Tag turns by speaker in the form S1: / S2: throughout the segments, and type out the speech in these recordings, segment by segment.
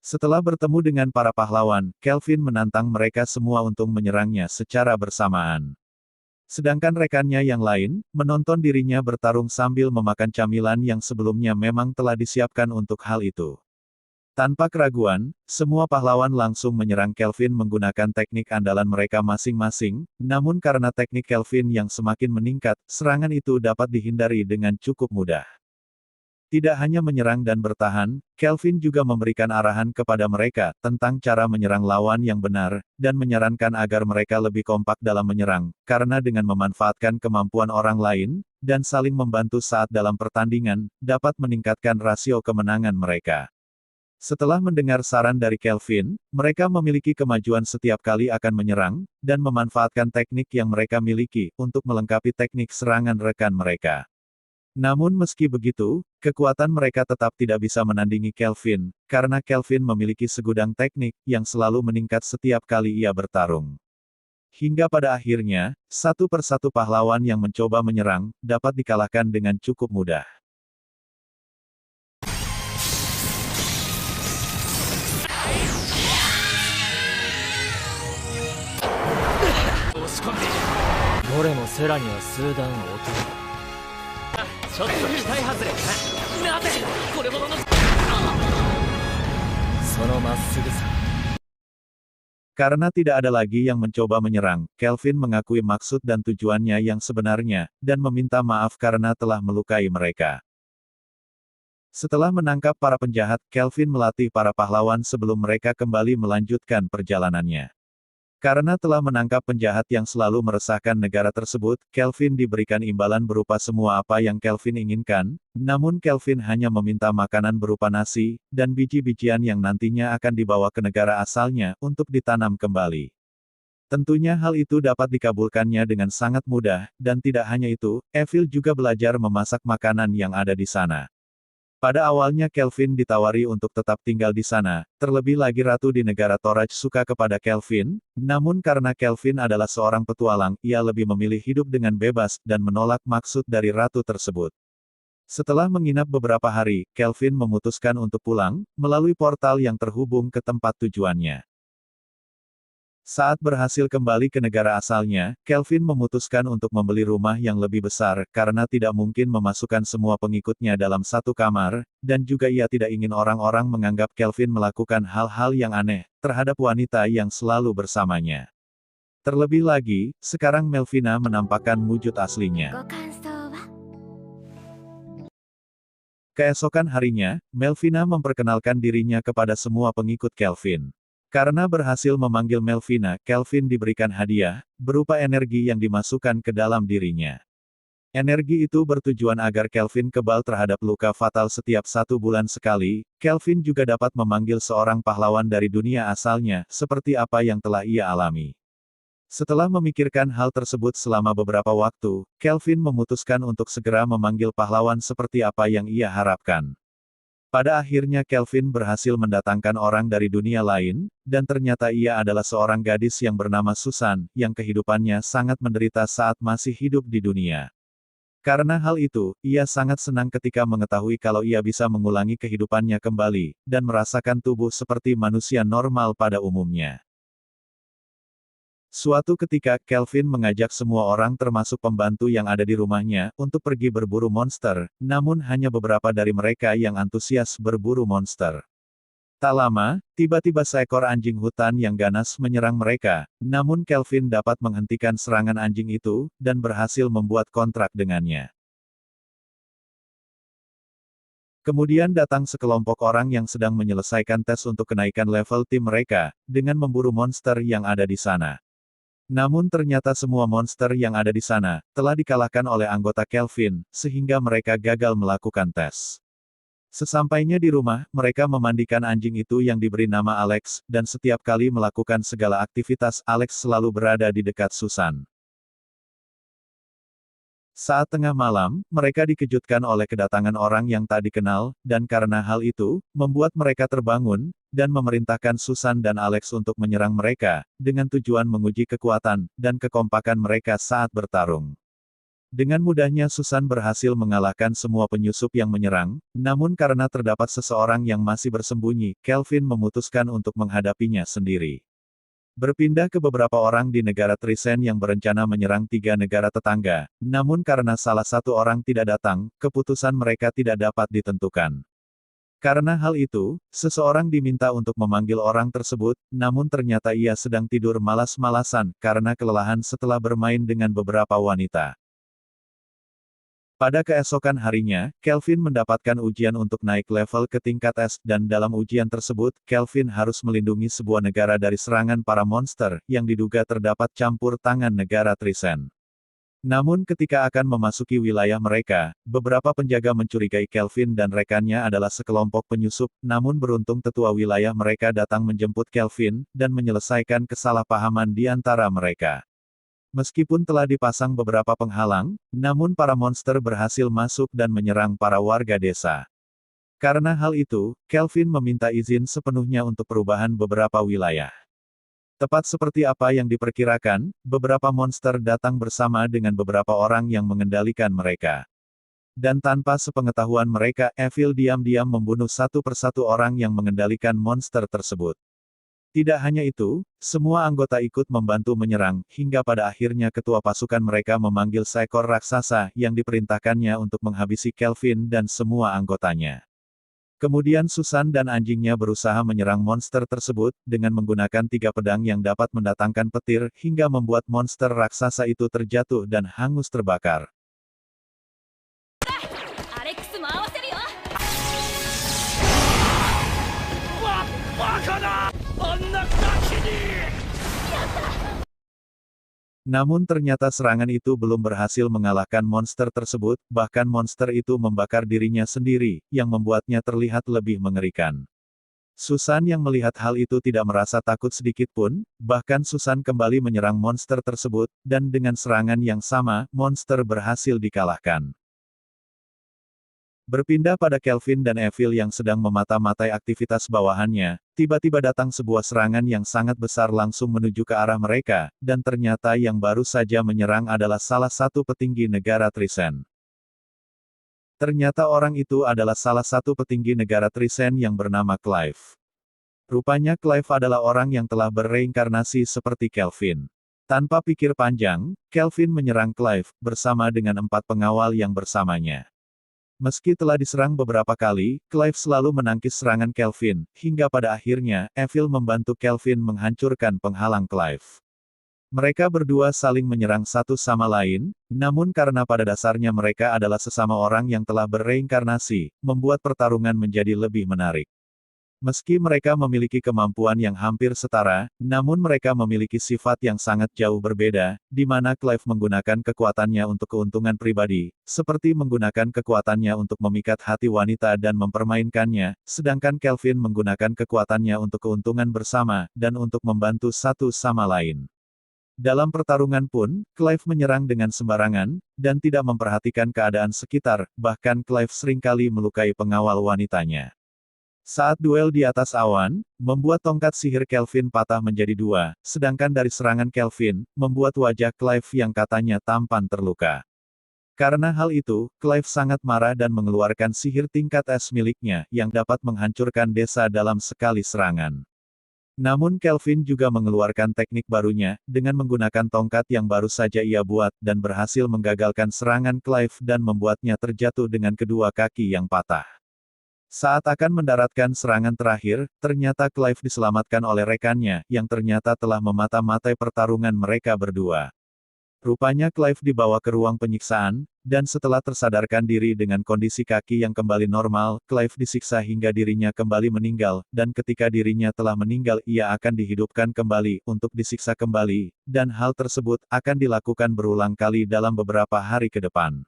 S1: Setelah bertemu dengan para pahlawan, Kelvin menantang mereka semua untuk menyerangnya secara bersamaan. Sedangkan rekannya yang lain, menonton dirinya bertarung sambil memakan camilan yang sebelumnya memang telah disiapkan untuk hal itu. Tanpa keraguan, semua pahlawan langsung menyerang Kelvin menggunakan teknik andalan mereka masing-masing, namun karena teknik Kelvin yang semakin meningkat, serangan itu dapat dihindari dengan cukup mudah. Tidak hanya menyerang dan bertahan, Kelvin juga memberikan arahan kepada mereka tentang cara menyerang lawan yang benar, dan menyarankan agar mereka lebih kompak dalam menyerang, karena dengan memanfaatkan kemampuan orang lain, dan saling membantu saat dalam pertandingan, dapat meningkatkan rasio kemenangan mereka. Setelah mendengar saran dari Kelvin, mereka memiliki kemajuan setiap kali akan menyerang, dan memanfaatkan teknik yang mereka miliki untuk melengkapi teknik serangan rekan mereka. Namun meski begitu, kekuatan mereka tetap tidak bisa menandingi Kelvin, karena Kelvin memiliki segudang teknik yang selalu meningkat setiap kali ia bertarung. Hingga pada akhirnya, satu persatu pahlawan yang mencoba menyerang, dapat dikalahkan dengan cukup mudah. Karena tidak ada lagi yang mencoba menyerang, Kelvin mengakui maksud dan tujuannya yang sebenarnya, dan meminta maaf karena telah melukai mereka. Setelah menangkap para penjahat, Kelvin melatih para pahlawan sebelum mereka kembali melanjutkan perjalanannya. Karena telah menangkap penjahat yang selalu meresahkan negara tersebut, Kelvin diberikan imbalan berupa semua apa yang Kelvin inginkan, namun Kelvin hanya meminta makanan berupa nasi, dan biji-bijian yang nantinya akan dibawa ke negara asalnya, untuk ditanam kembali. Tentunya hal itu dapat dikabulkannya dengan sangat mudah, dan tidak hanya itu, Evil juga belajar memasak makanan yang ada di sana. Pada awalnya Kelvin ditawari untuk tetap tinggal di sana, terlebih lagi ratu di negara Torach suka kepada Kelvin, namun karena Kelvin adalah seorang petualang, ia lebih memilih hidup dengan bebas, dan menolak maksud dari ratu tersebut. Setelah menginap beberapa hari, Kelvin memutuskan untuk pulang, melalui portal yang terhubung ke tempat tujuannya. Saat berhasil kembali ke negara asalnya, Kelvin memutuskan untuk membeli rumah yang lebih besar, karena tidak mungkin memasukkan semua pengikutnya dalam satu kamar, dan juga ia tidak ingin orang-orang menganggap Kelvin melakukan hal-hal yang aneh, terhadap wanita yang selalu bersamanya. Terlebih lagi, sekarang Melvina menampakkan wujud aslinya. Keesokan harinya, Melvina memperkenalkan dirinya kepada semua pengikut Kelvin. Karena berhasil memanggil Melvina, Kelvin diberikan hadiah, berupa energi yang dimasukkan ke dalam dirinya. Energi itu bertujuan agar Kelvin kebal terhadap luka fatal setiap 1 bulan sekali. Kelvin juga dapat memanggil seorang pahlawan dari dunia asalnya, seperti apa yang telah ia alami. Setelah memikirkan hal tersebut selama beberapa waktu, Kelvin memutuskan untuk segera memanggil pahlawan seperti apa yang ia harapkan. Pada akhirnya Kelvin berhasil mendatangkan orang dari dunia lain, dan ternyata ia adalah seorang gadis yang bernama Susan, yang kehidupannya sangat menderita saat masih hidup di dunia. Karena hal itu, ia sangat senang ketika mengetahui kalau ia bisa mengulangi kehidupannya kembali, dan merasakan tubuh seperti manusia normal pada umumnya. Suatu ketika, Kelvin mengajak semua orang termasuk pembantu yang ada di rumahnya, untuk pergi berburu monster, namun hanya beberapa dari mereka yang antusias berburu monster. Tak lama, tiba-tiba seekor anjing hutan yang ganas menyerang mereka, namun Kelvin dapat menghentikan serangan anjing itu, dan berhasil membuat kontrak dengannya. Kemudian datang sekelompok orang yang sedang menyelesaikan tes untuk kenaikan level tim mereka, dengan memburu monster yang ada di sana. Namun ternyata semua monster yang ada di sana, telah dikalahkan oleh anggota Kelvin, sehingga mereka gagal melakukan tes. Sesampainya di rumah, mereka memandikan anjing itu yang diberi nama Alex, dan setiap kali melakukan segala aktivitas, Alex selalu berada di dekat Susan. Saat tengah malam, mereka dikejutkan oleh kedatangan orang yang tak dikenal, dan karena hal itu, membuat mereka terbangun, dan memerintahkan Susan dan Alex untuk menyerang mereka, dengan tujuan menguji kekuatan, dan kekompakan mereka saat bertarung. Dengan mudahnya Susan berhasil mengalahkan semua penyusup yang menyerang, namun karena terdapat seseorang yang masih bersembunyi, Kelvin memutuskan untuk menghadapinya sendiri. Berpindah ke beberapa orang di negara Trisen yang berencana menyerang 3 negara tetangga, namun karena salah satu orang tidak datang, keputusan mereka tidak dapat ditentukan. Karena hal itu, seseorang diminta untuk memanggil orang tersebut, namun ternyata ia sedang tidur malas-malasan, karena kelelahan setelah bermain dengan beberapa wanita. Pada keesokan harinya, Kelvin mendapatkan ujian untuk naik level ke tingkat S, dan dalam ujian tersebut, Kelvin harus melindungi sebuah negara dari serangan para monster, yang diduga terdapat campur tangan negara Trisen. Namun ketika akan memasuki wilayah mereka, beberapa penjaga mencurigai Kelvin dan rekannya adalah sekelompok penyusup, namun beruntung tetua wilayah mereka datang menjemput Kelvin, dan menyelesaikan kesalahpahaman di antara mereka. Meskipun telah dipasang beberapa penghalang, namun para monster berhasil masuk dan menyerang para warga desa. Karena hal itu, Kelvin meminta izin sepenuhnya untuk perubahan beberapa wilayah. Tepat seperti apa yang diperkirakan, beberapa monster datang bersama dengan beberapa orang yang mengendalikan mereka. Dan tanpa sepengetahuan mereka, Evil diam-diam membunuh satu persatu orang yang mengendalikan monster tersebut. Tidak hanya itu, semua anggota ikut membantu menyerang, hingga pada akhirnya ketua pasukan mereka memanggil seekor raksasa yang diperintahkannya untuk menghabisi Kelvin dan semua anggotanya. Kemudian Susan dan anjingnya berusaha menyerang monster tersebut, dengan menggunakan 3 pedang yang dapat mendatangkan petir, hingga membuat monster raksasa itu terjatuh dan hangus terbakar. Namun ternyata serangan itu belum berhasil mengalahkan monster tersebut, bahkan monster itu membakar dirinya sendiri, yang membuatnya terlihat lebih mengerikan. Susan yang melihat hal itu tidak merasa takut sedikit pun, bahkan Susan kembali menyerang monster tersebut, dan dengan serangan yang sama, monster berhasil dikalahkan. Berpindah pada Kelvin dan Evil yang sedang memata-matai aktivitas bawahannya, tiba-tiba datang sebuah serangan yang sangat besar langsung menuju ke arah mereka, dan ternyata yang baru saja menyerang adalah salah satu petinggi negara Trisen. Ternyata orang itu adalah salah satu petinggi negara Trisen yang bernama Clive. Rupanya Clive adalah orang yang telah berreinkarnasi seperti Kelvin. Tanpa pikir panjang, Kelvin menyerang Clive, bersama dengan 4 pengawal yang bersamanya. Meski telah diserang beberapa kali, Clive selalu menangkis serangan Kelvin, hingga pada akhirnya, Evil membantu Kelvin menghancurkan penghalang Clive. Mereka berdua saling menyerang satu sama lain, namun karena pada dasarnya mereka adalah sesama orang yang telah berreinkarnasi, membuat pertarungan menjadi lebih menarik. Meski mereka memiliki kemampuan yang hampir setara, namun mereka memiliki sifat yang sangat jauh berbeda, di mana Clive menggunakan kekuatannya untuk keuntungan pribadi, seperti menggunakan kekuatannya untuk memikat hati wanita dan mempermainkannya, sedangkan Kelvin menggunakan kekuatannya untuk keuntungan bersama, dan untuk membantu satu sama lain. Dalam pertarungan pun, Clive menyerang dengan sembarangan, dan tidak memperhatikan keadaan sekitar, bahkan Clive seringkali melukai pengawal wanitanya. Saat duel di atas awan, membuat tongkat sihir Kelvin patah menjadi 2, sedangkan dari serangan Kelvin, membuat wajah Clive yang katanya tampan terluka. Karena hal itu, Clive sangat marah dan mengeluarkan sihir tingkat S miliknya, yang dapat menghancurkan desa dalam sekali serangan. Namun Kelvin juga mengeluarkan teknik barunya, dengan menggunakan tongkat yang baru saja ia buat, dan berhasil menggagalkan serangan Clive dan membuatnya terjatuh dengan kedua kaki yang patah. Saat akan mendaratkan serangan terakhir, ternyata Clive diselamatkan oleh rekannya, yang ternyata telah memata-matai pertarungan mereka berdua. Rupanya Clive dibawa ke ruang penyiksaan, dan setelah tersadarkan diri dengan kondisi kaki yang kembali normal, Clive disiksa hingga dirinya kembali meninggal, dan ketika dirinya telah meninggal ia akan dihidupkan kembali, untuk disiksa kembali, dan hal tersebut akan dilakukan berulang kali dalam beberapa hari ke depan.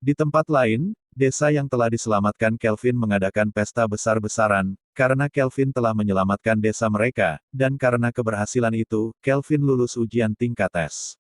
S1: Di tempat lain, desa yang telah diselamatkan Kelvin mengadakan pesta besar-besaran, karena Kelvin telah menyelamatkan desa mereka, dan karena keberhasilan itu, Kelvin lulus ujian tingkat S.